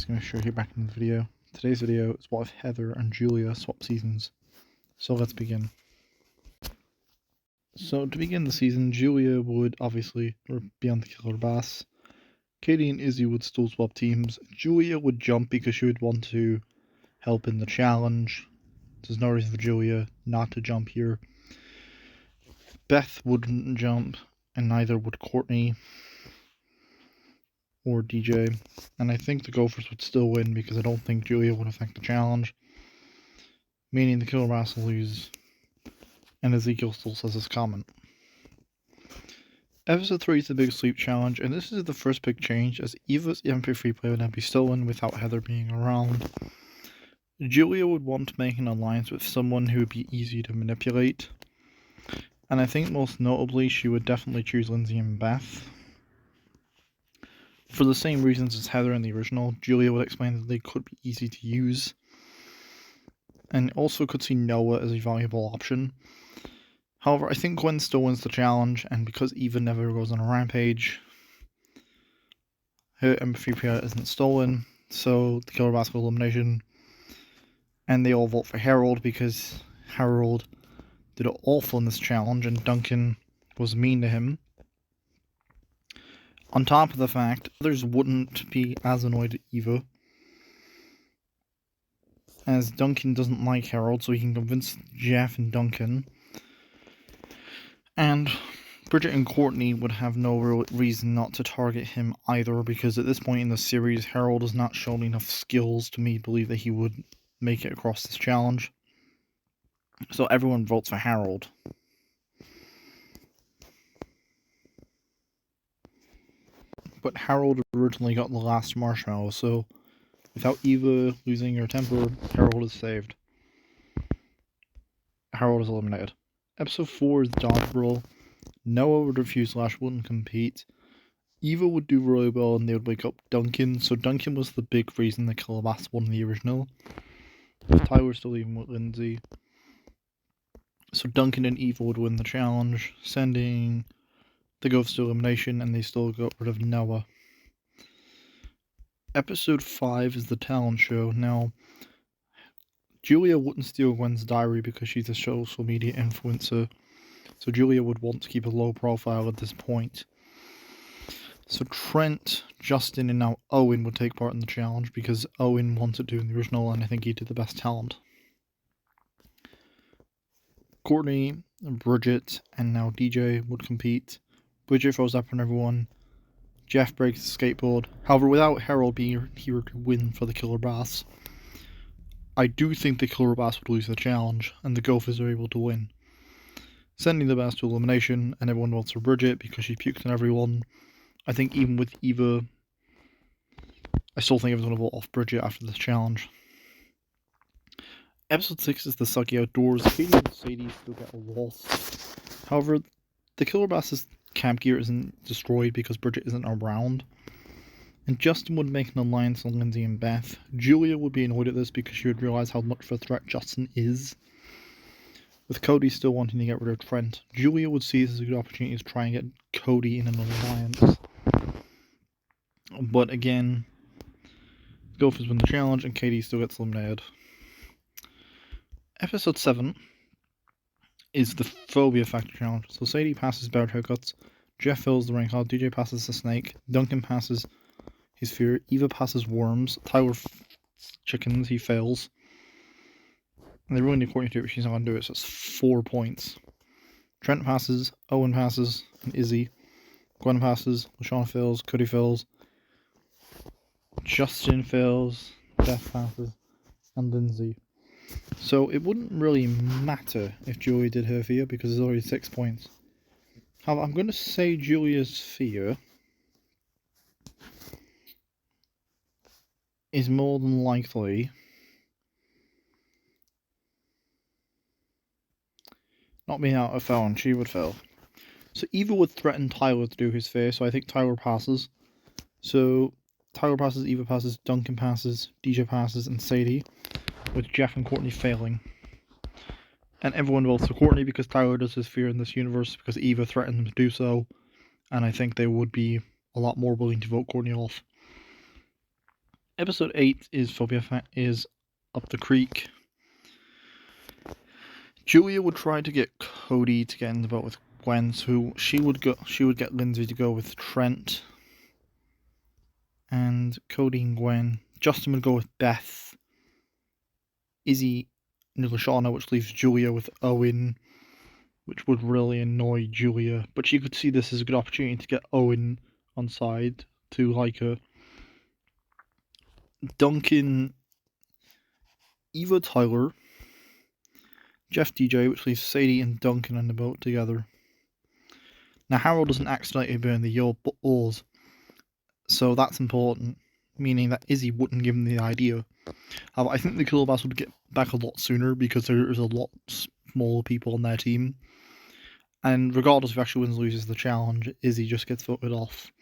going to show you back in the video. Today's video is what if Heather and Julia swap seasons. So let's begin. So to begin the season, Julia would obviously be on the Killer Bass. Katie and Izzy would still swap teams. Julia would jump because she would want to help in the challenge. There's no reason for Julia not to jump here. Beth wouldn't jump, and neither would Courtney or DJ. And I think the Gophers would still win because I don't think Julia would affect the challenge. Meaning the Killer Bass will lose. And Ezekiel still says his comment. Episode 3 is the Big Sleep Challenge, and this is the first big change as Eva's MP3 play would now be stolen without Heather being around. Julia would want to make an alliance with someone who would be easy to manipulate. And I think most notably she would definitely choose Lindsay and Beth. For the same reasons as Heather in the original, Julia would explain that they could be easy to use. And also could see Noah as a valuable option. However, I think Gwen still wins the challenge, and because Eva never goes on a rampage, her MP3 player isn't stolen, so the Killer Bass elimination. And they all vote for Harold because Harold did it awful in this challenge and Duncan was mean to him. On top of the fact, others wouldn't be as annoyed at Eva, as Duncan doesn't like Harold, so he can convince Jeff and Duncan. And Bridget and Courtney would have no real reason not to target him either, because at this point in the series, Harold has not shown enough skills to me believe that he would make it across this challenge. So everyone votes for Harold. But Harold originally got the last marshmallow, so without Eva losing her temper, Harold is saved. Harold is eliminated. Episode 4 is Dodgeball. Noah would refuse / wouldn't compete. Eva would do really well and they would wake up Duncan, so Duncan was the big reason the Killer Bass won the original. Tyler still even with Lindsay. So Duncan and Eva would win the challenge, sending the Gophers to elimination, and they still got rid of Noah. Episode 5 is the talent show. Now, Julia wouldn't steal Gwen's diary because she's a social media influencer, so Julia would want to keep a low profile at this point. So Trent, Justin, and now Owen would take part in the challenge because Owen wanted to in the original, and I think he did the best talent. Courtney, Bridget, and now DJ would compete. Bridget throws up on everyone. Jeff breaks the skateboard. However, without Harold being here to win for the Killer Bass, I do think the Killer Bass would lose the challenge, and the Gophers are able to win. Sending the Bass to elimination, and everyone votes for Bridget because she puked on everyone. I think even with Eva, I still think everyone's going to vote off Bridget after this challenge. Episode 6 is the Sucky Outdoors. Katie and Sadie still get a loss. However, the Killer Bass's camp gear isn't destroyed because Bridget isn't around. And Justin would make an alliance on Lindsay and Beth. Julia would be annoyed at this because she would realise how much of a threat Justin is. With Cody still wanting to get rid of Trent, Julia would see this as a good opportunity to try and get Cody in an alliance. But again, Gophers win the challenge and Katie still gets eliminated. Episode 7 is the Phobia Factor Challenge. So Sadie passes Bear haircuts, Jeff fills the ring card, DJ passes the snake, Duncan passes his fear, Eva passes worms, Tyler chickens, he fails. And they really need Courtney to do it, but she's not going to do it, so it's 4 points. Trent passes, Owen passes, and Izzy. Gwen passes, LaShawn fails, Cody fails, Justin fails, Beth passes, and Lindsay. So it wouldn't really matter if Julia did her fear because there's already 6 points. However, I'm going to say Julia's fear is more than likely not being out of fail, and she would fail. So Eva would threaten Tyler to do his fear, so I think Tyler passes. So Tyler passes, Eva passes, Duncan passes, DJ passes, and Sadie, with Jeff and Courtney failing. And everyone votes for Courtney because Tyler does his fear in this universe because Eva threatened him to do so, and I think they would be a lot more willing to vote Courtney off. Episode 8 is Phobia is up the creek. Julia would try to get Cody to get in the boat with Gwen, so she would get Lindsay to go with Trent. And Cody and Gwen. Justin would go with Beth. Izzy and Lashana, which leaves Julia with Owen, which would really annoy Julia. But she could see this as a good opportunity to get Owen on side to like her. Duncan, Eva, Tyler, Jeff, DJ, which leaves Sadie and Duncan on the boat together. Now Harold doesn't accidentally burn the oars, so that's important, meaning that Izzy wouldn't give him the idea. However, I think the Killer Bass would get back a lot sooner because there's a lot smaller people on their team. And regardless if actually wins or loses the challenge, Izzy just gets voted off.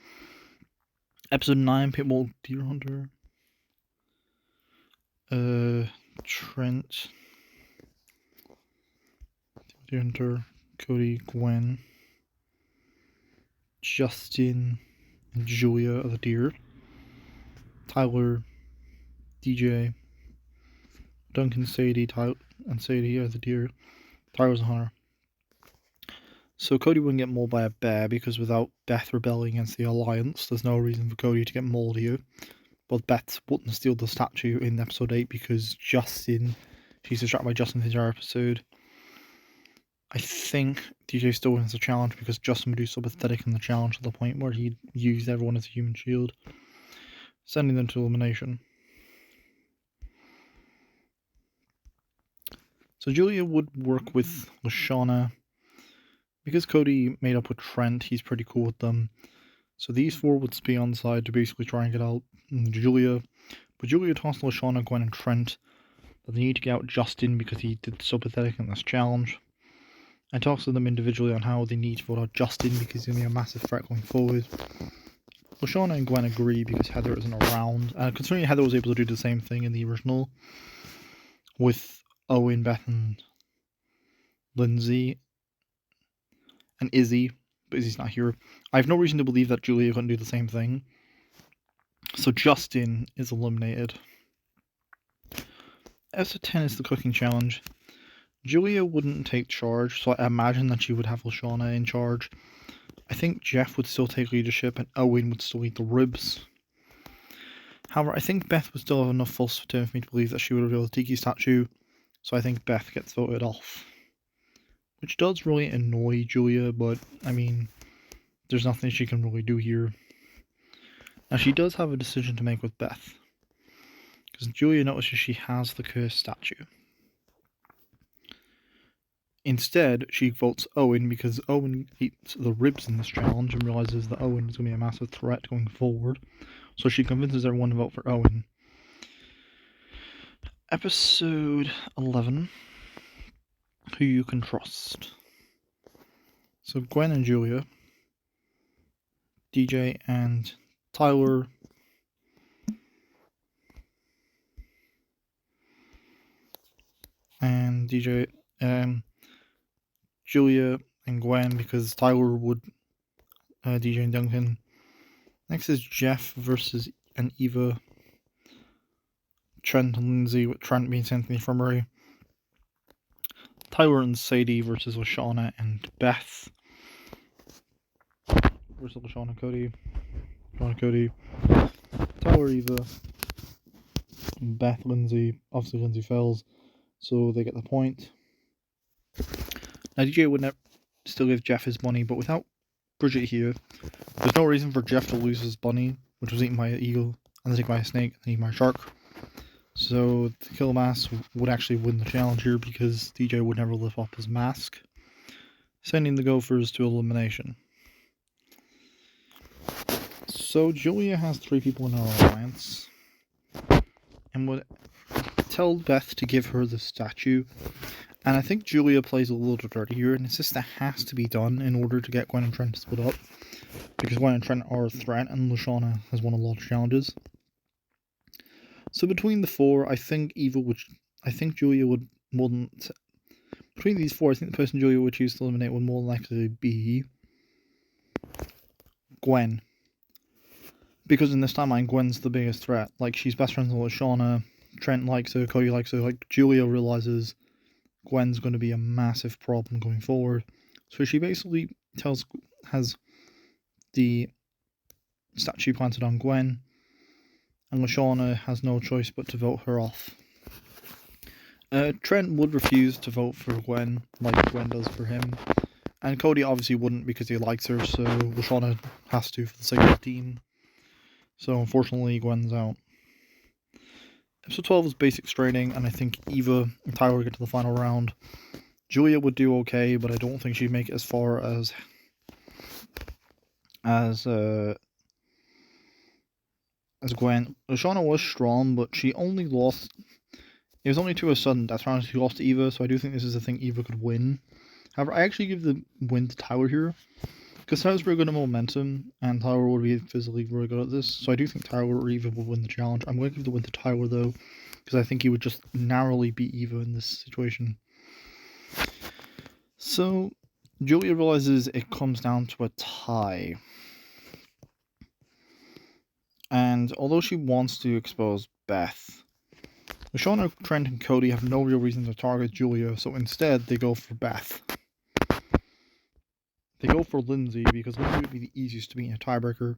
Episode 9, Pitbull, Deer Hunter. Trent. Deer Hunter, Cody, Gwen. Justin and Julia are the deer. Tyler, DJ, Duncan, Sadie, and Sadie are the deer. Tyler's a hunter. So Cody wouldn't get mauled by a bear because without Beth rebelling against the Alliance, there's no reason for Cody to get mauled here. But Beth wouldn't steal the statue in episode 8 because she's distracted by Justin the entire episode. I think DJ still wins the challenge because Justin would do so pathetic in the challenge to the point where he'd use everyone as a human shield, sending them to elimination. So Julia would work with Lashana. Because Cody made up with Trent, he's pretty cool with them. So these four would be on side to basically try and get out Julia. But Julia tossed Lashana, Gwen, and Trent that they need to get out Justin because he did so pathetic in this challenge. And talks to them individually on how they need to vote out Justin because he's going to be a massive threat going forward. Lashana and Gwen agree because Heather isn't around. And considering Heather was able to do the same thing in the original with Owen, Beth, and Lindsay, and Izzy, but Izzy's not here. I have no reason to believe that Julia couldn't do the same thing. So Justin is eliminated. Episode 10 is the cooking challenge. Julia wouldn't take charge, so I imagine that she would have Lashana in charge. I think Jeff would still take leadership and Owen would still eat the ribs. However, I think Beth would still have enough false return for me to believe that she would reveal the Tiki statue, so I think Beth gets voted off. Which does really annoy Julia, but, I mean, there's nothing she can really do here. Now, she does have a decision to make with Beth. Because Julia notices she has the cursed statue. Instead, she votes Owen because Owen eats the ribs in this challenge and realizes that Owen is going to be a massive threat going forward. So she convinces everyone to vote for Owen. Episode 11. Who you can trust. So Gwen and Julia, DJ and Tyler, and DJ, Julia and Gwen because Tyler would DJ and Duncan. Next is Jeff versus and Eva, Trent and Lindsay, with Trent being sent to the infirmary. Tyler and Sadie versus Lashana and Beth. Versus Lashana, Cody. Lashana, Cody. Tyler, Eva. Beth, Lindsay. Obviously, Lindsay fails, so they get the point. Now, DJ would still give Jeff his money, but without Bridget here, there's no reason for Jeff to lose his bunny, which was eaten by an eagle, and then taken by a snake, and then eaten by a shark. So the Killer Mask would actually win the challenge here because DJ would never lift up his mask, sending the Gophers to elimination. So Julia has 3 people in her alliance, and would tell Beth to give her the statue. And I think Julia plays a little dirty here and insists that has to be done in order to get Gwen and Trent to split up. Because Gwen and Trent are a threat and Lashana has won a lot of challenges. So between the 4, I think Julia would more than... Between these 4, I think the person Julia would choose to eliminate would more likely be Gwen. Because in this timeline, Gwen's the biggest threat. Like, she's best friends with Shauna, Trent likes her, Cody likes her. Like, Julia realizes Gwen's going to be a massive problem going forward. So she basically has the statue planted on Gwen, and LaShawna has no choice but to vote her off. Trent would refuse to vote for Gwen, like Gwen does for him. And Cody obviously wouldn't because he likes her, so LaShawna has to for the sake of the team. So unfortunately, Gwen's out. Episode 12 is basic straining, and I think Eva and Tyler get to the final round. Julia would do okay, but I don't think she'd make it as far as Gwen. LaShawna was strong, but she only lost. It was only to a sudden death round she lost to Eva, so I do think this is a thing Eva could win. However, I actually give the win to Tyler here, because Tyler's very good at momentum, and Tyler would be physically very good at this, so I do think Tyler or Eva will win the challenge. I'm going to give the win to Tyler, though, because I think he would just narrowly beat Eva in this situation. So, Julia realizes it comes down to a tie. And although she wants to expose Beth, LaShawna, Trent, and Cody have no real reason to target Julia, so instead they go for Beth. They go for Lindsay because Lindsay would be the easiest to beat in a tiebreaker,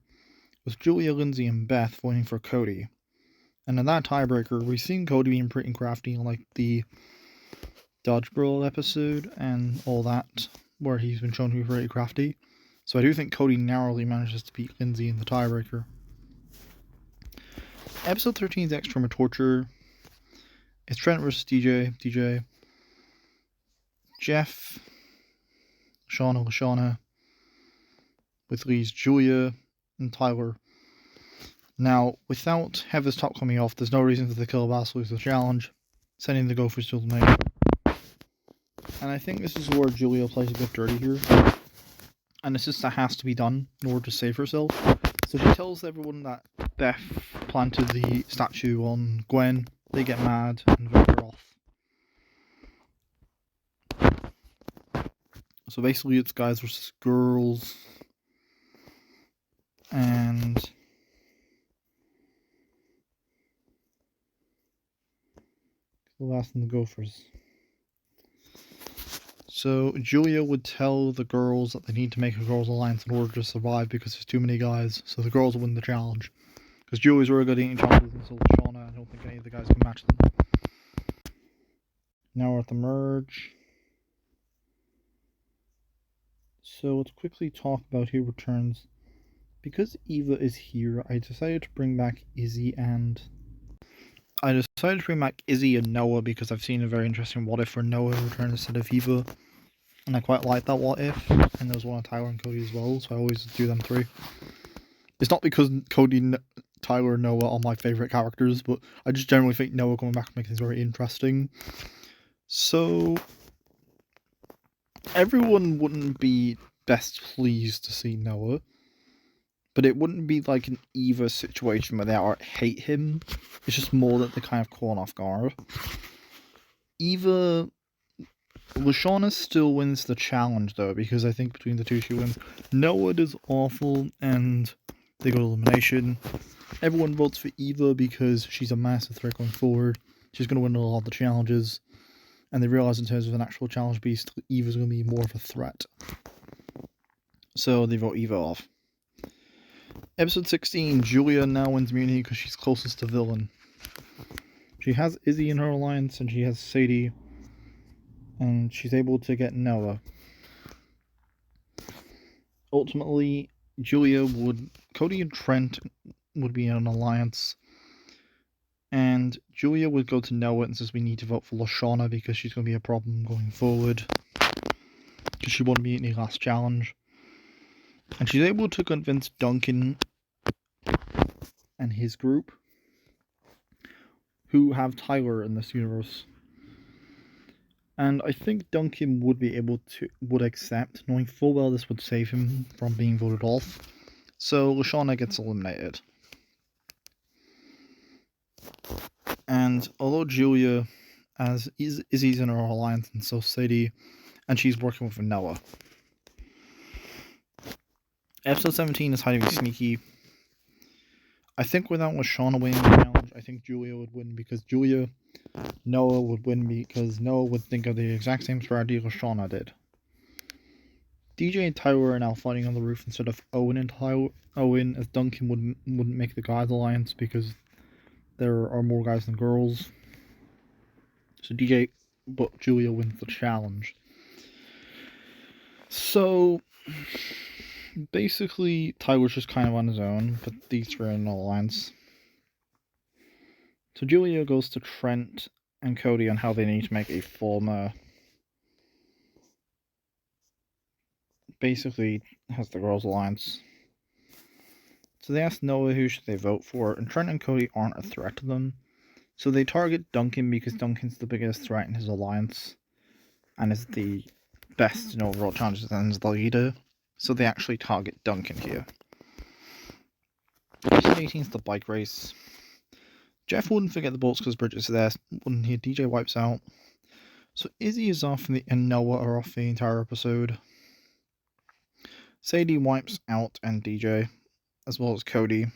with Julia, Lindsay, and Beth voting for Cody. And in that tiebreaker, we've seen Cody being pretty crafty in like the Dodgeball episode and all that, where he's been shown to be pretty crafty. So I do think Cody narrowly manages to beat Lindsay in the tiebreaker. Episode 13 is Extreme Torture. It's Trent versus DJ, Jeff, LaShawna, with Lee's Julia and Tyler. Now, without Heather's top coming off, there's no reason for the Killer Bass to lose the challenge, sending the Gophers to elimination. And I think this is where Julia plays a bit dirty here, and this sister has to be done in order to save herself. So she tells everyone that Beth planted the statue on Gwen. They get mad and vote her off. So basically it's guys versus girls. And the last in the Gophers. So Julia would tell the girls that they need to make a girls' alliance in order to survive because there's too many guys, so the girls will win the challenge. Because Julia's really good at eating challenges, and so is Shauna. I don't think any of the guys can match them. Now we're at the merge. So let's quickly talk about who returns. Because Eva is here, I decided to bring back Izzy and Noah because I've seen a very interesting what if for Noah return instead of Eva. And I quite like that what if. And there's one on Tyler and Cody as well, so I always do them three. It's not because Cody, Tyler, and Noah are my favourite characters, but I just generally think Noah coming back makes things very interesting. So, everyone wouldn't be best pleased to see Noah, but it wouldn't be like an Eva situation where they outright hate him. It's just more that they kind of caught off guard. LaShawna still wins the challenge though, because I think between the two she wins. Noah does awful and they go to elimination. Everyone votes for Eva because she's a massive threat going forward. She's going to win a lot of the challenges. And they realize in terms of an actual challenge beast, Eva's going to be more of a threat. So they vote Eva off. Episode 16, Julia now wins immunity because she's closest to villain. She has Izzy in her alliance and she has Sadie. And she's able to get Noah. Ultimately, Cody and Trent would be in an alliance. And Julia would go to Noah and says we need to vote for LaShawna because she's going to be a problem going forward. Because she won't be in the last challenge. And she's able to convince Duncan and his group, who have Tyler in this universe. And I think Duncan would accept, knowing full well this would save him from being voted off. So LaShawna gets eliminated. And although Julia as Izzy's in her alliance and so Sadie, and she's working with Noah. Episode 17 is Hiding Sneaky. I think without Lashana winning the challenge, I think Julia would win because Noah would win because Noah would think of the exact same strategy Lashana did. DJ and Tyler are now fighting on the roof instead of Owen and Tyler. Owen, as Duncan wouldn't make the guys alliance because there are more guys than girls. So but Julia wins the challenge. So basically, Tyler's just kind of on his own, but these three are in an alliance. So Julia goes to Trent and Cody on how they need to make a former. Basically, has the girls' alliance. So they ask Noah who should they vote for, and Trent and Cody aren't a threat to them. So they target Duncan because Duncan's the biggest threat in his alliance, and is the best in overall challenges and is the leader. So they actually target Duncan here. Episode 18 is the bike race. Jeff wouldn't forget the bolts because Bridget's there, wouldn't he? DJ wipes out. So Izzy is off and Noah are off the entire episode. Sadie wipes out and DJ, as well as Cody,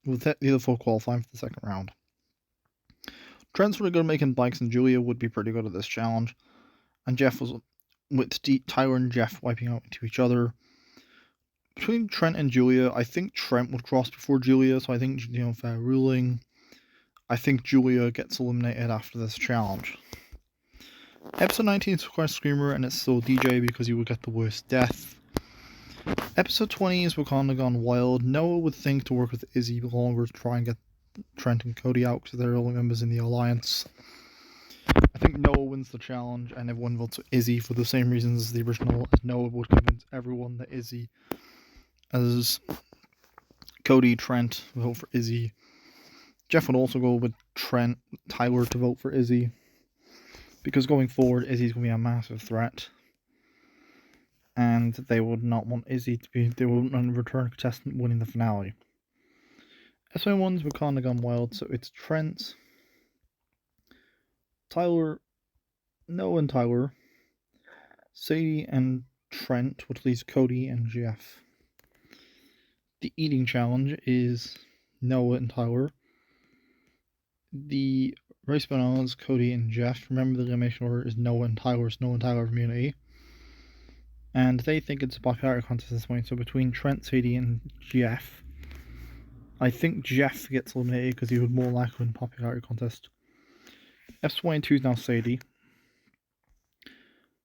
with the other four qualifying for the second round. Trent's really good at making bikes, and Julia would be pretty good at this challenge. And Jeff was with Tyler and Jeff wiping out into each other. Between Trent and Julia, I think Trent would cross before Julia, so I think, fair ruling. I think Julia gets eliminated after this challenge. Episode 19 is Square Screamer, and it's still DJ because he would get the worst death. Episode 20 is Wakanda Gone Wild. Noah would think to work with Izzy longer to try and get Trent and Cody out because they're the only members in the alliance. I think Noah wins the challenge and everyone votes for Izzy for the same reasons as the original, as Noah would convince everyone that Izzy, as Cody, Trent vote for Izzy. Jeff would also go with Tyler to vote for Izzy, because going forward Izzy's going to be a massive threat. And they would not want Izzy to be, they wouldn't want a return contestant winning the finale. Episode 1's Wakanda Gone Wild, so it's Trent, Tyler, Noah and Tyler, Sadie and Trent, which leaves Cody and Jeff. The eating challenge is Noah and Tyler. The race bananas, Cody and Jeff. Remember, the elimination order is Noah and Tyler, so Noah and Tyler immunity. And they think it's a popularity contest at this point, so between Trent, Sadie, and Jeff, I think Jeff gets eliminated because he would more likely win popularity contest. Episode 22 is now Sadie,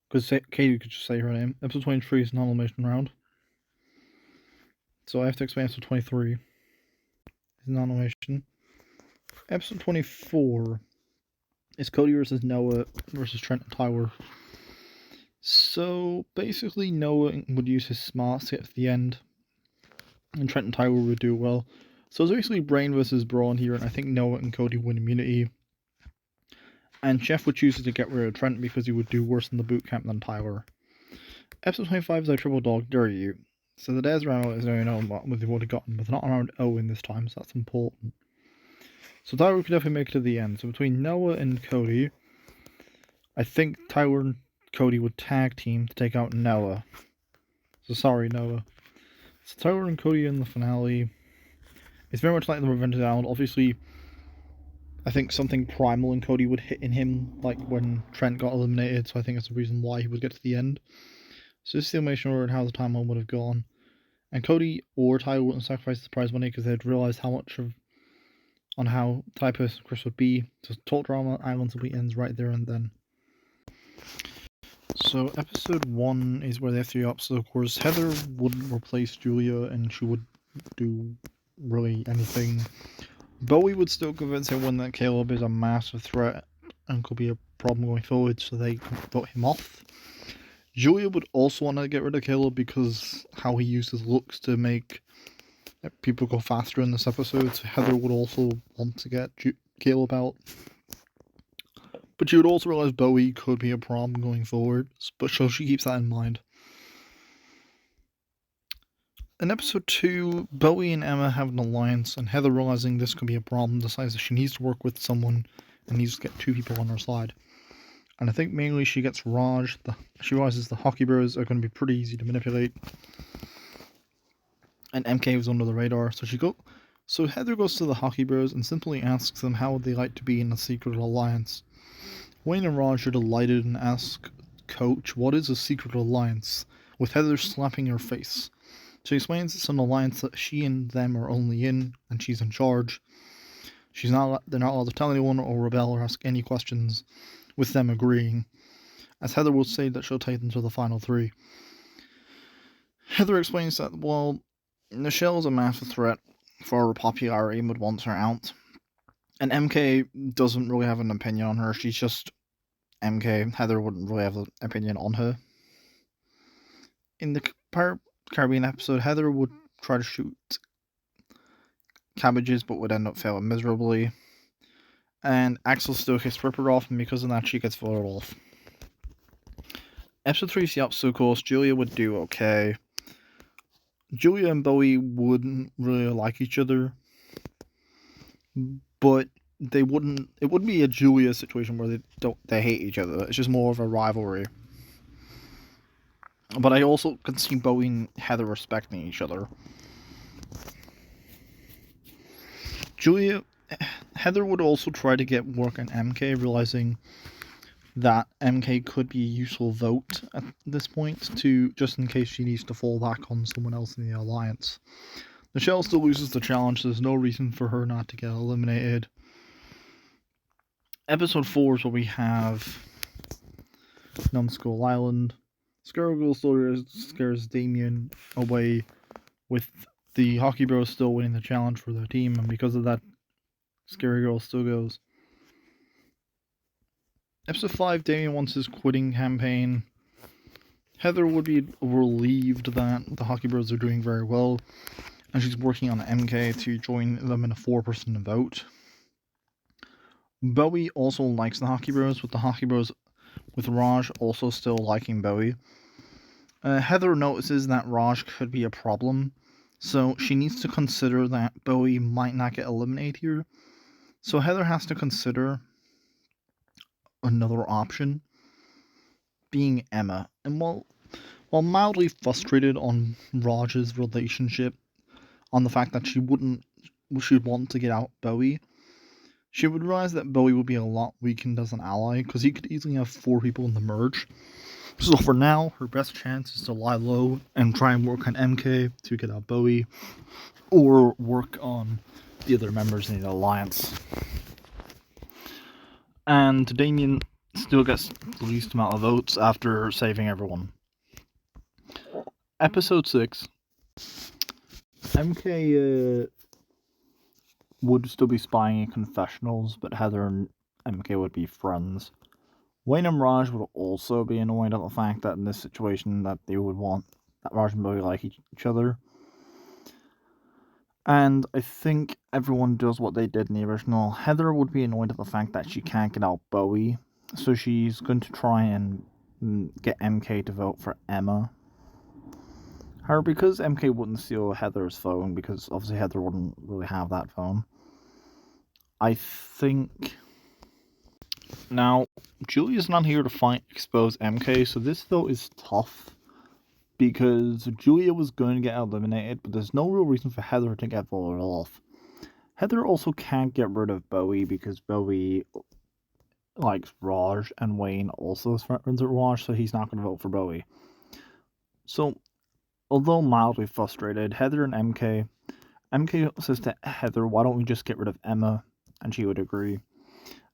because Katie could just say her name. Episode 23 is non-elimination round, so I have to explain episode 23 is non-elimination. Episode 24 is Cody versus Noah versus Trent and Tyler. So basically Noah would use his smarts to get to the end, and Trent and Tyler would do well. So it's basically Brain versus Brawn here, and I think Noah and Cody win immunity. And Jeff would choose to get rid of Trent because he would do worse in the boot camp than Tyler. Episode 25 is I Triple Dog Dare You. So the dares around is only known what they've already gotten, but they're not around Owen this time, so that's important. So Tyler could definitely make it to the end. So between Noah and Cody, I think Tyler and Cody would tag team to take out Noah. So sorry, Noah. So Tyler and Cody in the finale. It's very much like the Revenge of the Island. Obviously, I think something primal in Cody would hit in him, like when Trent got eliminated, so I think that's the reason why he would get to the end. So this is the elimination order and how the timeline would have gone. And Cody or Tyler wouldn't sacrifice the prize money because they'd realised how the type of person Chris would be. So Talk Drama Island simply ends right there and then. So episode 1 is where they have 3 ups. So of course Heather wouldn't replace Julia and she would do really anything. Bowie would still convince everyone that Caleb is a massive threat and could be a problem going forward, so they vote him off. Julia would also want to get rid of Caleb because how he used his looks to make people go faster in this episode, so Heather would also want to get Caleb out. But she would also realize Bowie could be a problem going forward, but so she keeps that in mind. In episode 2, Bowie and Emma have an alliance, and Heather, realizing this could be a problem, decides that she needs to work with someone and needs to get 2 people on her side. And I think mainly she gets Raj. She realizes the Hockey Bros are going to be pretty easy to manipulate. And MK was under the radar, so So Heather goes to the Hockey Bros and simply asks them how would they like to be in a secret alliance. Wayne and Raj are delighted and ask Coach what is a secret alliance, with Heather slapping her face. She explains it's an alliance that she and them are only in, and she's in charge. They're not allowed to tell anyone or rebel or ask any questions, with them agreeing, as Heather will say that she'll take them to the final three. Heather explains that, well, Michelle's a massive threat for her popularity and would want her out. And MK doesn't really have an opinion on her, she's just MK. Heather wouldn't really have an opinion on her. In the Caribbean episode, Heather would try to shoot cabbages but would end up failing miserably. And Axel still gets Ripper off, and because of that, she gets voted off. Episode 3 is the obstacle course. Julia would do okay. Julia and Bowie wouldn't really like each other, but it wouldn't be a Julia situation where they hate each other. It's just more of a rivalry. But I also can see Bowie and Heather respecting each other. Heather would also try to get work on MK, realizing that MK could be a useful vote at this point, just in case she needs to fall back on someone else in the alliance. Michelle still loses the challenge, so there's no reason for her not to get eliminated. Episode 4 is where we have Numbskull Island. Scaregirl scares Damien away, with the Hockey Bros still winning the challenge for their team, and because of that, Scary Girl still goes. Episode 5, Damien wants his quitting campaign. Heather would be relieved that the Hockey Bros are doing very well, and she's working on MK to join them in a 4-person vote. Bowie also likes the Hockey Bros, with Raj also still liking Bowie. Heather notices that Raj could be a problem, so she needs to consider that Bowie might not get eliminated here. So Heather has to consider another option, being Emma. And while mildly frustrated on Raj's relationship, on the fact that she'd want to get out Bowie, she would realize that Bowie would be a lot weakened as an ally, because he could easily have 4 people in the merge. So for now, her best chance is to lie low and try and work on MK to get out Bowie, or work on the other members in the alliance. And Damien still gets the least amount of votes after saving everyone. Episode 6. MK would still be spying in confessionals, but Heather and MK would be friends. Wayne and Raj would also be annoyed at the fact that in this situation that they would want that Raj and Bowie like each other. And I think everyone does what they did in the original. Heather would be annoyed at the fact that she can't get out Bowie, so she's going to try and get MK to vote for Emma. However, because MK wouldn't steal Heather's phone, because obviously Heather wouldn't really have that phone, I think... Now, Julia's not here to expose MK, so this vote is tough, because Julia was going to get eliminated, but there's no real reason for Heather to get voted off. Heather also can't get rid of Bowie, because Bowie likes Raj, and Wayne also is friends with Raj, so he's not going to vote for Bowie. So, although mildly frustrated, Heather and MK says to Heather, why don't we just get rid of Emma? And she would agree.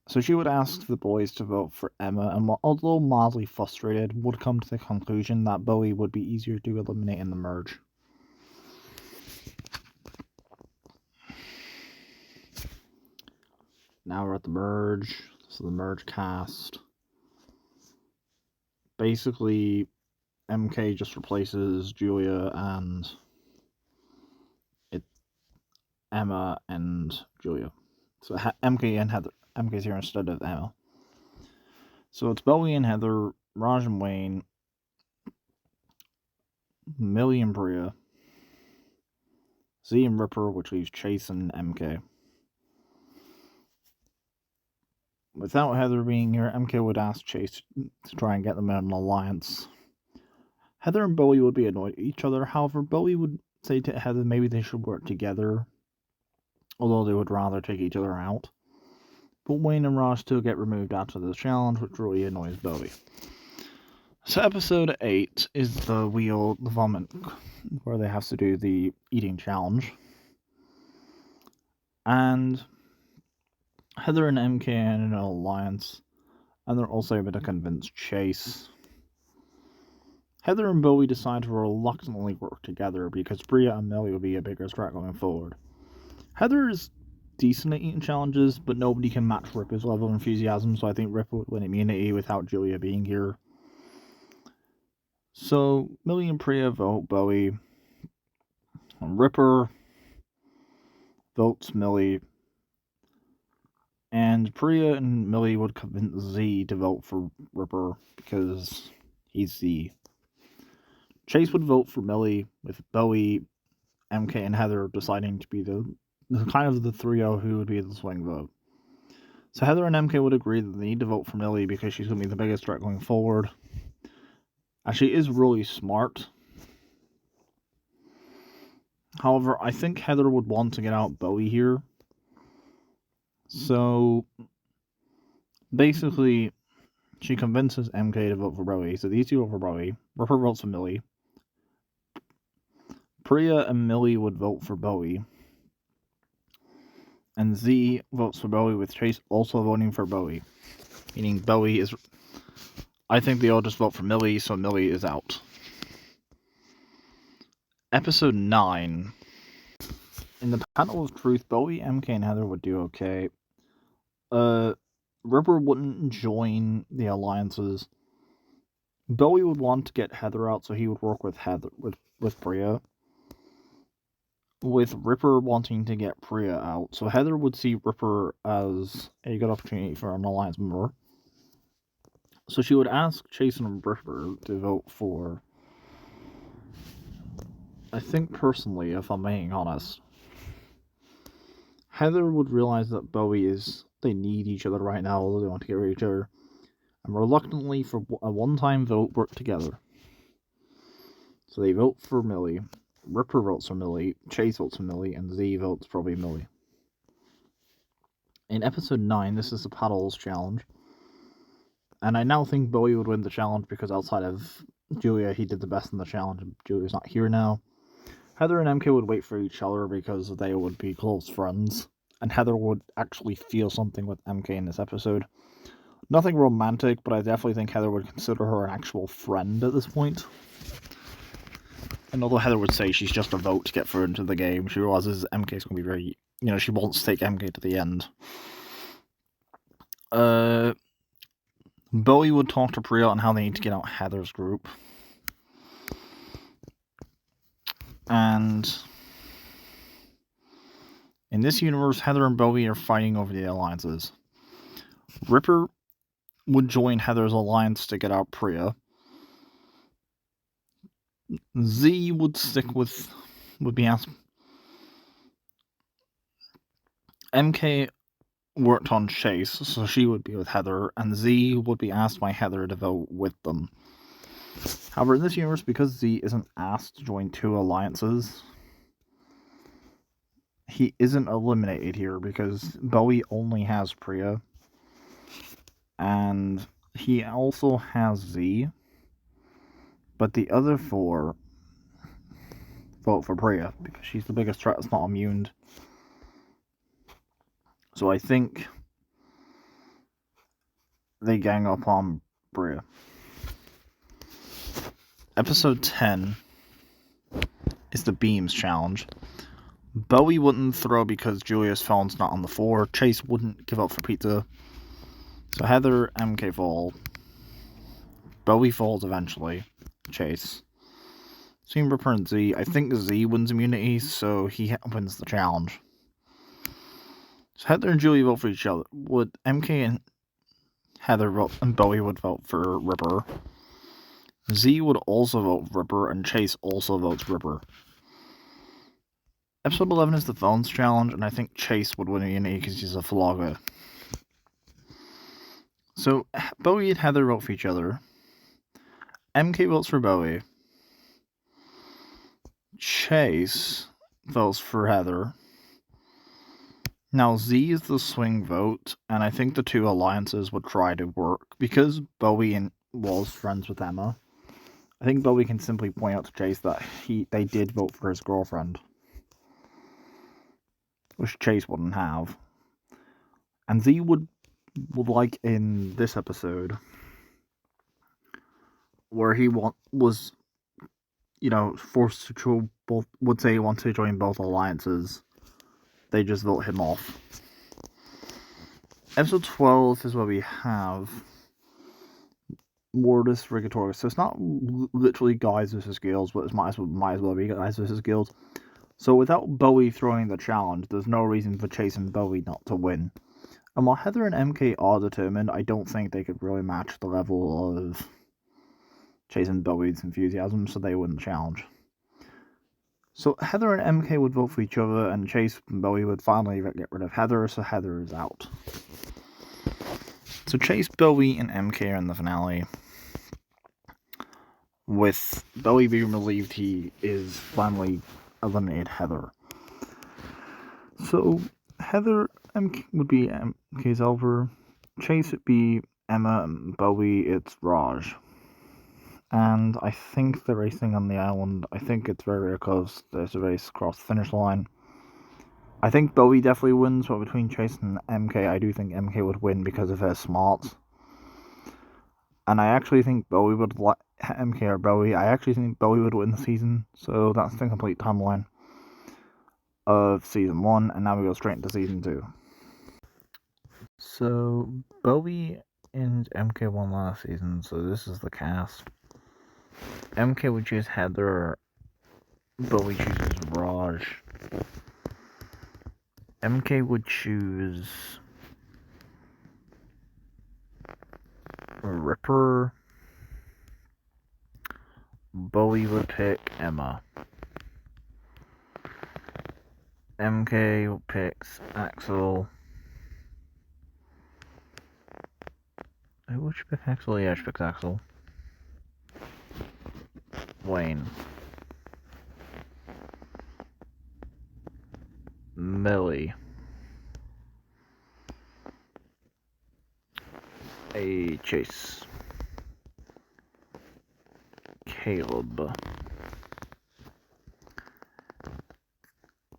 So she would ask the boys to vote for Emma, and although mildly frustrated, would come to the conclusion that Bowie would be easier to eliminate in the merge. Now we're at the merge. So the merge cast. Basically, MK just replaces Julia and Emma and Julia. So MK and Heather. MK's here instead of Emma. So it's Bowie and Heather, Raj and Wayne, Millie and Bria, Z and Ripper, which leaves Chase and MK. Without Heather being here, MK would ask Chase to try and get them in an alliance. Heather and Bowie would be annoyed at each other, however, Bowie would say to Heather maybe they should work together. although they would rather take each other out. But Wayne and Raj still get removed after the challenge, which really annoys Bowie. So episode 8 is the vomit, where they have to do the eating challenge. And Heather and MK are in an alliance, and they're also able to convince Chase. Heather and Bowie decide to reluctantly work together because Bria and Millie will be a bigger threat going forward. Heather is decent at eating challenges, but nobody can match Ripper's level of enthusiasm, so I think Ripper would win immunity without Julia being here. So Millie and Priya vote Bowie. Ripper votes Millie. And Priya and Millie would convince Z to vote for Ripper because he's Z. Chase would vote for Millie, with Bowie, MK, and Heather deciding to be the kind of the trio who would be the swing vote. So Heather and MK would agree that they need to vote for Millie because she's going to be the biggest threat going forward. And she is really smart. However, I think Heather would want to get out Bowie here. So basically, she convinces MK to vote for Bowie. So these two vote for Bowie. Ripper votes for Millie. Priya and Millie would vote for Bowie. And Z votes for Bowie, with Chase also voting for Bowie. Meaning Bowie is... I think they all just vote for Millie, so Millie is out. Episode 9. In the Panel of Truth, Bowie, MK, and Heather would do okay. Ripper wouldn't join the alliances. Bowie would want to get Heather out, so he would work with Heather with Priya. With Ripper wanting to get Priya out, so Heather would see Ripper as a good opportunity for an alliance member. So she would ask Chase and Ripper to vote for... I think personally, if I'm being honest, Heather would realize that Bowie is... They need each other right now, although they want to get rid of each other. And reluctantly, for a one-time vote, work together. So they vote for Millie. Ripper votes for Millie. Chase votes for Millie. And Z votes probably Millie. In episode 9, this is the Paddles challenge. And I now think Bowie would win the challenge because outside of Julia, he did the best in the challenge. Julia's not here now. Heather and MK would wait for each other because they would be close friends. And Heather would actually feel something with MK in this episode. Nothing romantic, but I definitely think Heather would consider her an actual friend at this point. And although Heather would say she's just a vote to get her into the game, she realizes MK's going to be very... she wants to take MK to the end. Bowie would talk to Priya on how they need to get out Heather's group. And... in this universe, Heather and Bowie are fighting over the alliances. Ripper would join Heather's alliance to get out Priya. Z would stick with... would be asked... MK worked on Chase, so she would be with Heather, and Z would be asked by Heather to vote with them. However, in this universe, because Z isn't asked to join two alliances, he isn't eliminated here because Bowie only has Priya, and he also has Z, but the other four vote for Priya because she's the biggest threat that's not immune. So I think they gang up on Priya. Episode 10 is the Beams challenge. Bowie wouldn't throw because Julia's phone's not on the floor. Chase wouldn't give up for pizza. So Heather, MK fall. Bowie falls eventually. Chase. Team Ripper and Z. I think Z wins immunity, so he wins the challenge. So Heather and Julia vote for each other. Would MK and Heather vote, and Bowie would vote for Ripper. Z would also vote Ripper, and Chase also votes Ripper. Episode 11 is the Phones challenge, and I think Chase would win immunity because he's a Falaga. So Bowie and Heather vote for each other. MK votes for Bowie. Chase votes for Heather. Now, Z is the swing vote, and I think the two alliances would try to work. Because Bowie was friends with Emma, I think Bowie can simply point out to Chase that they did vote for his girlfriend. Which Chase wouldn't have. And Z would like in this episode, where he was, forced to would say he wants to join both alliances, they just vote him off. Episode 12 is where we have Mortis Rigatorius. So it's not literally guys versus girls, but it might as well be guys versus girls. So without Bowie throwing the challenge, there's no reason for Chase and Bowie not to win. And while Heather and MK are determined, I don't think they could really match the level of Chase and Bowie's enthusiasm, so they win the challenge. So Heather and MK would vote for each other, and Chase and Bowie would finally get rid of Heather, so Heather is out. So Chase, Bowie, and MK are in the finale, with Bowie being relieved he is finally eliminated Heather. So Heather would be MK's Elver, Chase would be Emma, and Bowie it's Raj. And I think the racing on the island, I think it's very close. There's a race across the finish line. I think Bowie definitely wins, but between Chase and MK, I do think MK would win because of her smarts. And I actually think Bowie would let MK or Bowie. I actually think Bowie would win the season. So that's the complete timeline of season 1, and now we go straight into season 2. So Bowie and MK won last season, so this is the cast. MK would choose Heather, Bowie chooses Raj. MK would choose Ripper. Bowie would pick Emma. MK picks Axel. Who would you pick Axel? Yeah, she picks Axel. Wayne. Millie. Chase. Caleb.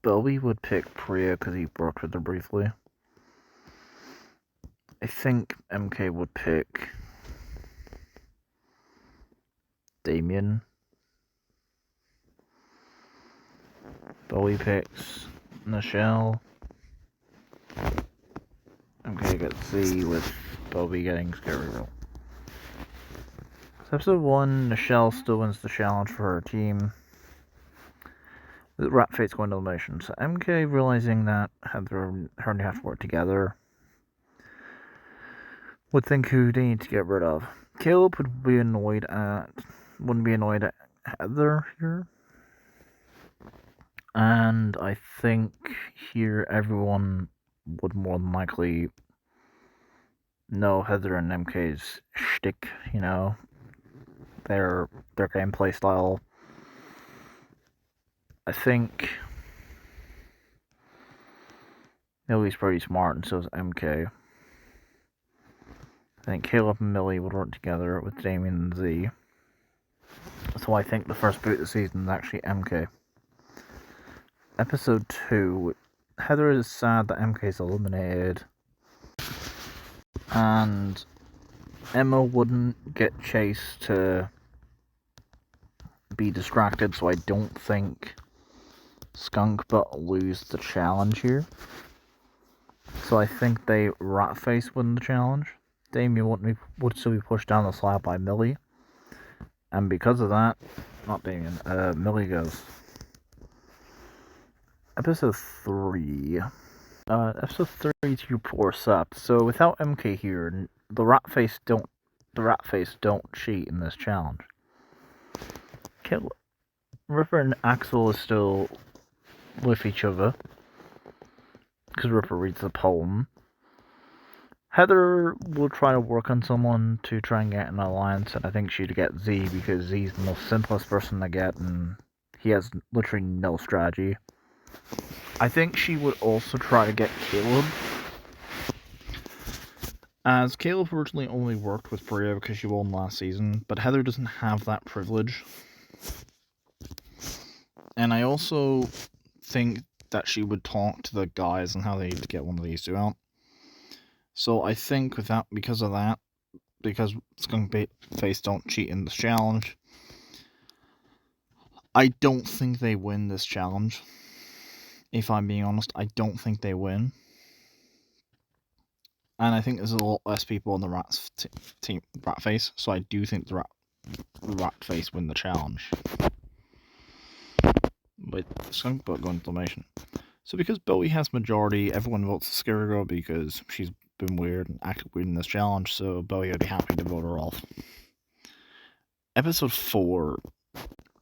Bowie would pick Priya because he worked with her briefly. I think MK would pick Damien. Bowie picks Nichelle. MK gets Z with Bowie getting Scary Girl. So episode 1, Nichelle still wins the challenge for her team. The Rat Fate's going to elimination. So MK realizing that Heather and her have to work together would think who they need to get rid of. Caleb wouldn't be annoyed at Heather here. And I think here everyone would more than likely know Heather and MK's shtick, their gameplay style. I think Millie's pretty smart, and so is MK. I think Caleb and Millie would work together with Damien and Z. So I think the first boot of the season is actually MK. Episode 2, Heather is sad that MK is eliminated. And Emma wouldn't get Chase to be distracted, so I don't think Skunk Butt lose the challenge here. So I think they Ratface win the challenge. Damien would still be pushed down the slab by Millie. And because of that, not Damien, Millie goes. Episode 3. Episode 32 Force Up. So without MK here, the Ratface don't cheat in this challenge. Ripper and Axel is still with each other because Ripper reads the poem. Heather will try to work on someone to try and get an alliance, and I think she'd get Z because Z's the most simplest person to get, and he has literally no strategy. I think she would also try to get Caleb, as Caleb originally only worked with Priya because she won last season, but Heather doesn't have that privilege. And I also think that she would talk to the guys on how they need to get one of these two out. So I think because of that, because Skunk Face don't cheat in this challenge, I don't think they win this challenge. If I'm being honest, I don't think they win. And I think there's a lot less people on the team Rat Face, so I do think the Rat Face win the challenge. With Skunk Butt going to elimination. So because Bowie has majority, everyone votes Scary Girl because she's been weird and acted weird in this challenge, so Bowie would be happy to vote her off. Episode 4.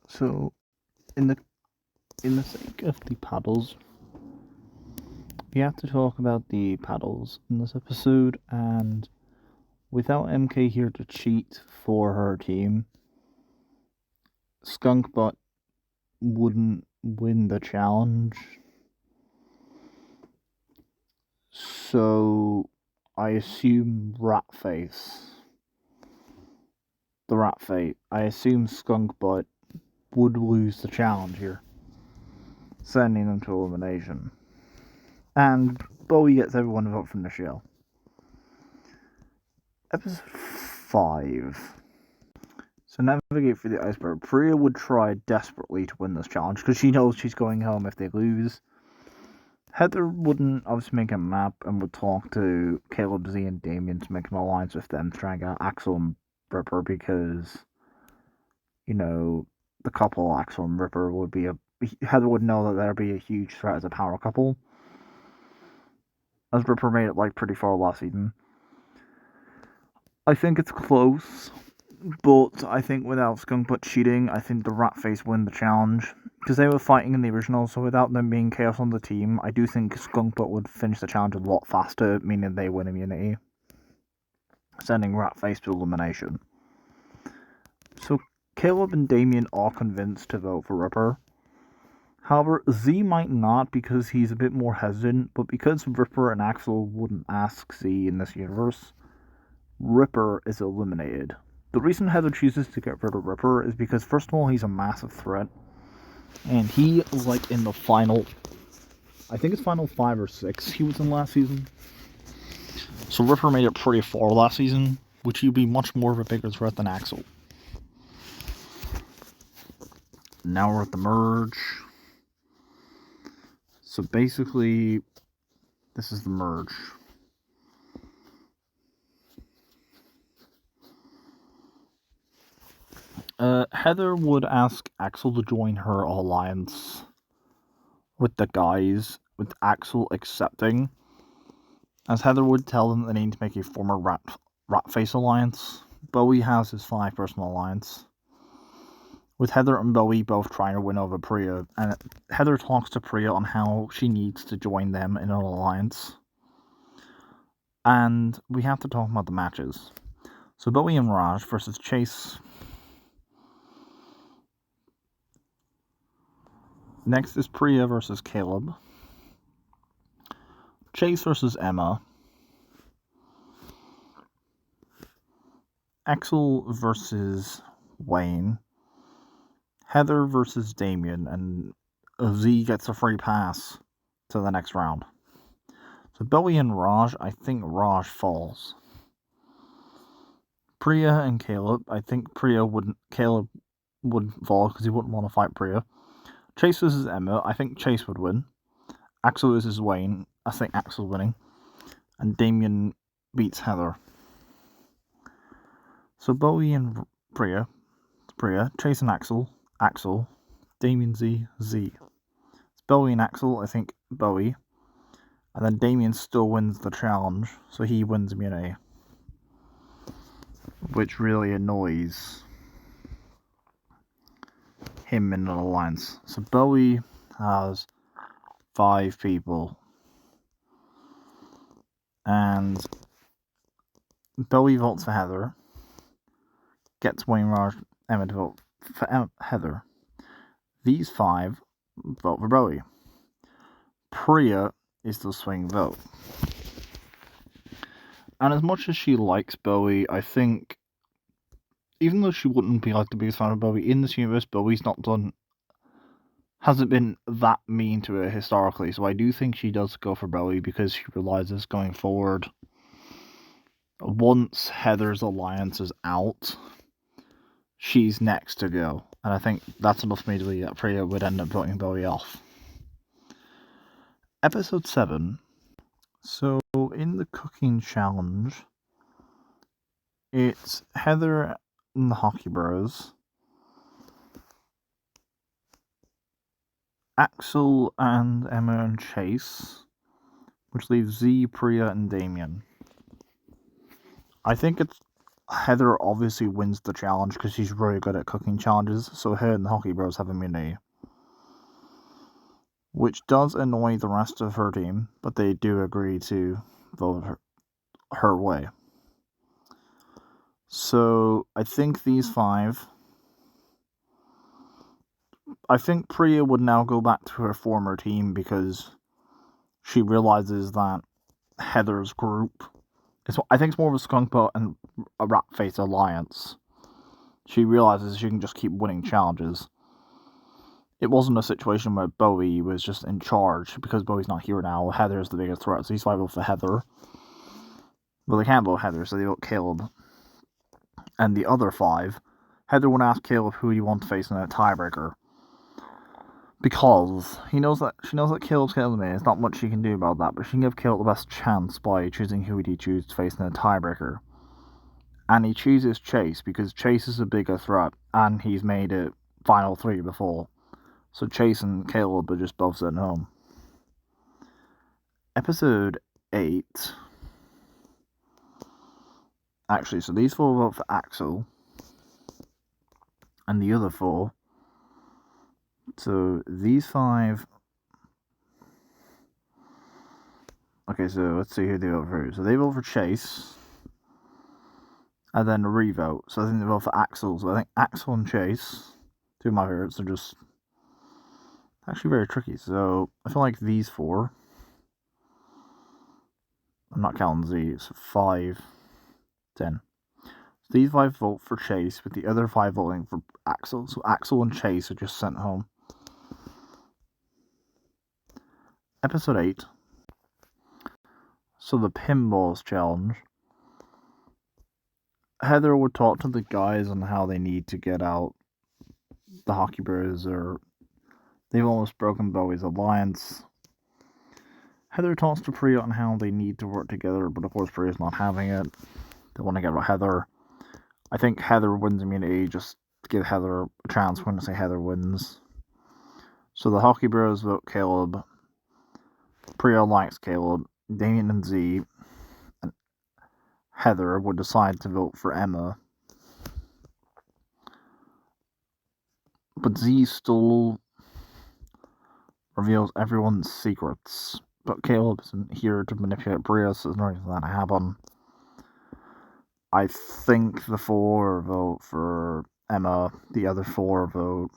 So, in the sake of the paddles, we have to talk about the paddles in this episode, and without MK here to cheat for her team, Skunk Butt wouldn't win the challenge. So I assume Ratface. The Ratface. I assume Skunk Butt would lose the challenge here, sending them to elimination. And Bowie gets everyone to vote from the show. Episode 5. So navigate through the iceberg. Priya would try desperately to win this challenge because she knows she's going home if they lose. Heather wouldn't obviously make a map and would talk to Caleb, Z, and Damien to make an alliance with them to try and get Axel and Ripper because, the couple Axel and Ripper would be Heather would know that there'd be a huge threat as a power couple. As Ripper made it pretty far last season. I think it's close, but I think without Skunk Butt cheating, I think the Ratface win the challenge. Because they were fighting in the original, so without them being Chaos on the team, I do think Skunk Butt would finish the challenge a lot faster, meaning they win immunity, sending Ratface to elimination. So Caleb and Damien are convinced to vote for Ripper. However, Z might not because he's a bit more hesitant, but because Ripper and Axel wouldn't ask Z in this universe, Ripper is eliminated. The reason Heather chooses to get rid of Ripper is because, first of all, he's a massive threat. And he was in the final, I think it's final 5 or 6 he was in last season. So Ripper made it pretty far last season, which he'd be much more of a bigger threat than Axel. Now we're at the merge. So basically, this is the merge. Heather would ask Axel to join her alliance with the guys, with Axel accepting, as Heather would tell them they need to make a former Ratface alliance. Bowie has his 5-person alliance, with Heather and Bowie both trying to win over Priya, and Heather talks to Priya on how she needs to join them in an alliance. And we have to talk about the matches. So Bowie and Raj versus Chase. Next is Priya versus Caleb. Chase versus Emma. Axel versus Wayne. Heather versus Damien, and Z gets a free pass to the next round. So Bowie and Raj, I think Raj falls. Priya and Caleb, I think Caleb wouldn't fall because he wouldn't want to fight Priya. Chase versus Emma, I think Chase would win. Axel versus Wayne, I think Axel winning. And Damien beats Heather. So Bowie and Priya, Chase and Axel, Damien Z. It's Bowie and Axel, I think Bowie. And then Damien still wins the challenge, so he wins immunity. Which really annoys him in an alliance. So Bowie has 5 people. And Bowie votes for Heather. Gets Wayne, Raj, Emma to vote for Heather. These 5 vote for Bowie. Priya is the swing vote. And as much as she likes Bowie, I think, even though she wouldn't be like the biggest fan of Bowie in this universe, Bowie's hasn't been that mean to her historically. So I do think she does go for Bowie because she realizes going forward, once Heather's alliance is out, she's next to go. And I think that's enough for me to believe that Priya would end up voting Bowie off. Episode 7. So, in the cooking challenge, it's Heather and the Hockey Bros, Axel and Emma and Chase, which leaves Z, Priya, and Damien. I think it's Heather obviously wins the challenge because she's really good at cooking challenges, so her and the Hockey Bros have immunity. Which does annoy the rest of her team, but they do agree to vote her way. So, I think these 5... I think Priya would now go back to her former team because she realizes that Heather's group... I think it's more of a skunk boat and a rat face alliance. She realizes she can just keep winning challenges. It wasn't a situation where Bowie was just in charge, because Bowie's not here now. Heather's the biggest threat, so these 5 vote for Heather. Well, they can't vote Heather, so they vote Caleb. And the other 5, Heather would ask Caleb who he wants to face in a tiebreaker. Because she knows that Caleb's Caleb. There's not much she can do about that, but she can give Caleb the best chance by choosing who he chooses to face in a tiebreaker. And he chooses Chase, because Chase is a bigger threat, and he's made it final 3 before. So Chase and Caleb are just both sitting home. Episode 8. Actually, so these 4 vote for Axel. And the other 4. So these 5... Okay, so let's see who they vote for. So they vote for Chase. And then a revote. So I think they vote for Axel. So I think Axel and Chase, 2 of my favorites, are just actually very tricky. So I feel like these 4... I'm not counting Z, it's 5, 10. So these 5 vote for Chase, with the other 5 voting for Axel. So Axel and Chase are just sent home. Episode 8. So the Pinballs Challenge. Heather would talk to the guys on how they need to get out the Hockey Bros, or they've almost broken Bowie's alliance. Heather talks to Priya on how they need to work together, but of course Priya's not having it. They want to get out Heather. I think Heather wins immunity just to give Heather a chance when I say Heather wins. So the Hockey Bros vote Caleb. Priya likes Caleb. Damien and Z and Heather would decide to vote for Emma. But Z still reveals everyone's secrets. But Caleb isn't here to manipulate Priya, so there's no reason for that to happen. I think the 4 vote for Emma, the other 4 vote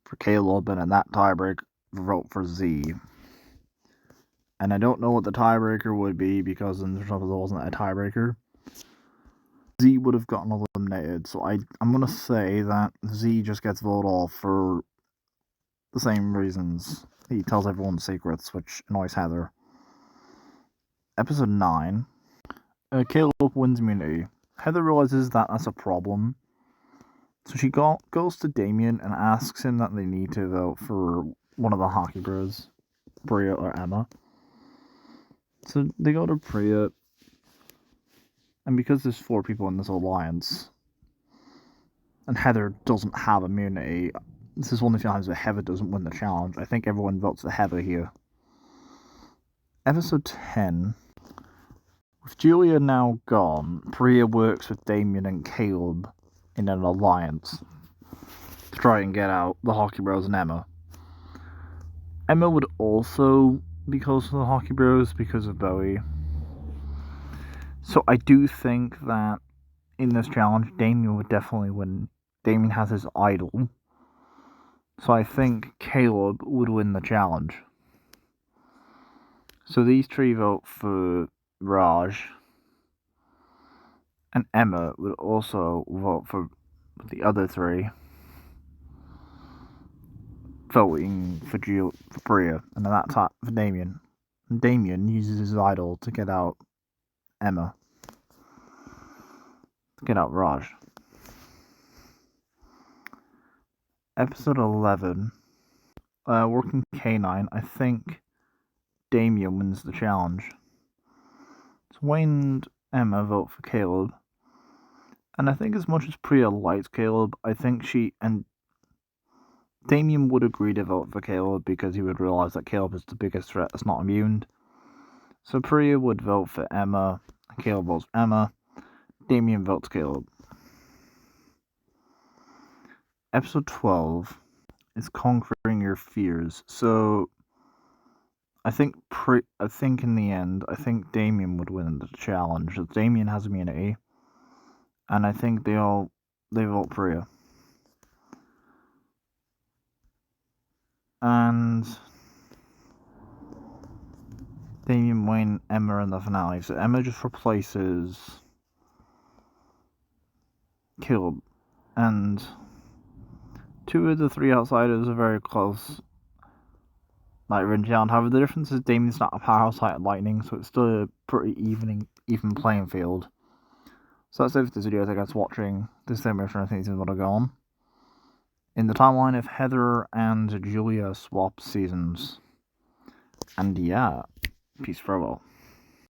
for Caleb, and in that tiebreak, vote for Z. And I don't know what the tiebreaker would be, because in the trouble there wasn't a tiebreaker. Z would have gotten eliminated, so I'm going to say that Z just gets voted off for the same reasons. He tells everyone secrets, which annoys Heather. Episode 9. Caleb wins immunity. Heather realizes that that's a problem. So she goes to Damien and asks him that they need to vote for one of the Hockey Bros, Priya or Emma. So they go to Priya, and because there's 4 people in this alliance, and Heather doesn't have immunity, this is one of the times that Heather doesn't win the challenge. I think everyone votes for Heather here. Episode 10. With Julia now gone, Priya works with Damien and Caleb in an alliance to try and get out the Hockey Bros and Emma. Emma would also be close to the Hockey Bros because of Bowie. So I do think that in this challenge, Damien would definitely win. Damien has his idol. So I think Caleb would win the challenge. So these three vote for Raj. And Emma would also vote for the other three, voting for Bria, and then that's for Damien. And Damien uses his idol to get out Emma, to get out Raj. Episode 11, Working Canine. I think Damien wins the challenge. So Wayne and Emma vote for Caleb. And I think as much as Priya likes Caleb, I think she and Damien would agree to vote for Caleb because he would realise that Caleb is the biggest threat that's not immune. So Priya would vote for Emma, Caleb votes Emma, Damien votes Caleb. Episode 12 is Conquering Your Fears. So I think in the end, I think Damien would win the challenge. Damien has immunity, and I think they vote Priya. And Damien, Wayne, Emma in the finale. So Emma just replaces Caleb, and two of the three outsiders are very close. Like Rin Jian. However, the difference is Damien's not a powerhouse like Lightning, so it's still a pretty even playing field. So that's it for this video. Thanks for watching. This is the information I think is going to go on in the timeline if Heather and Julia swap seasons. And yeah, peace farewell.